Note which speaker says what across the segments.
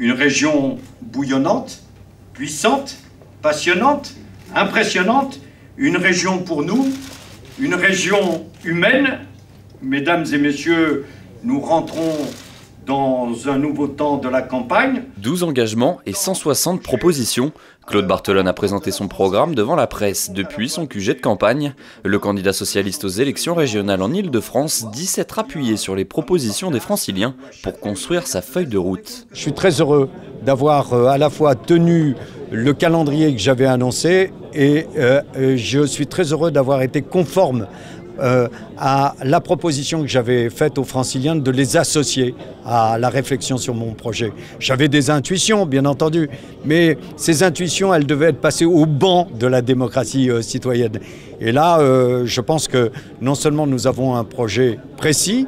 Speaker 1: une région bouillonnante, puissante, passionnante, impressionnante, une région pour nous, une région humaine. Mesdames et messieurs, nous rentrons dans un nouveau temps de la campagne.
Speaker 2: 12 engagements et 160 propositions. Claude Barthelone a présenté son programme devant la presse depuis son QG de campagne. Le candidat socialiste aux élections régionales en Île-de-France dit s'être appuyé sur les propositions des Franciliens pour construire sa feuille de route.
Speaker 3: Je suis très heureux d'avoir à la fois tenu le calendrier que j'avais annoncé et je suis très heureux d'avoir été conforme à la proposition que j'avais faite aux Franciliens de les associer à la réflexion sur mon projet. J'avais des intuitions, bien entendu, mais ces intuitions, elles devaient être passées au banc de la démocratie citoyenne. Et là, je pense que non seulement nous avons un projet précis,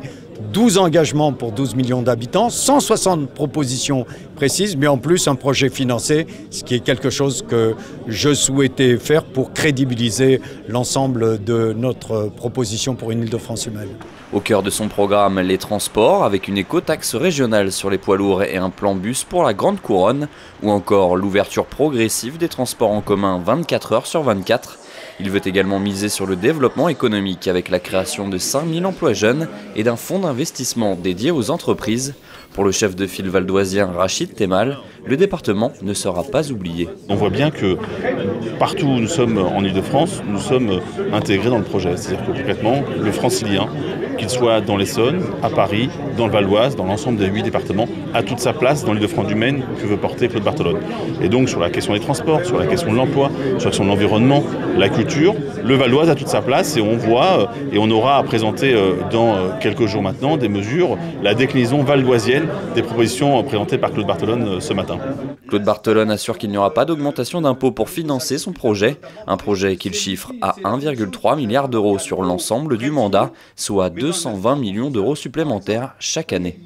Speaker 3: 12 engagements pour 12 millions d'habitants, 160 propositions précises, mais en plus un projet financé, ce qui est quelque chose que je souhaitais faire pour crédibiliser l'ensemble de notre proposition pour une Île-de-France humaine.
Speaker 2: Au cœur de son programme, les transports, avec une écotaxe régionale sur les poids lourds et un plan bus pour la Grande Couronne, ou encore l'ouverture progressive des transports en commun 24 heures sur 24. Il veut également miser sur le développement économique avec la création de 5000 emplois jeunes et d'un fonds d'investissement dédié aux entreprises. Pour le chef de file valdoisien Rachid Temal, le département ne sera pas oublié.
Speaker 4: On voit bien que partout où nous sommes en Île-de-France, nous sommes intégrés dans le projet. C'est-à-dire que concrètement, le francilien, qu'il soit dans l'Essonne, à Paris, dans le Val-d'Oise, dans l'ensemble des 8 départements, a toute sa place dans l'Île-de-France humaine que veut porter Claude Barthelone. Et donc sur la question des transports, sur la question de l'emploi, sur la question de l'environnement, la culture, le Val-d'Oise a toute sa place et on voit, et on aura à présenter dans quelques jours maintenant des mesures, la déclinaison valdoisienne des propositions présentées par Claude Barthelone ce matin.
Speaker 2: Claude Barthelone assure qu'il n'y aura pas d'augmentation d'impôts pour financer son projet, un projet qu'il chiffre à 1,3 milliard d'euros sur l'ensemble du mandat, soit 220 millions d'euros supplémentaires chaque année.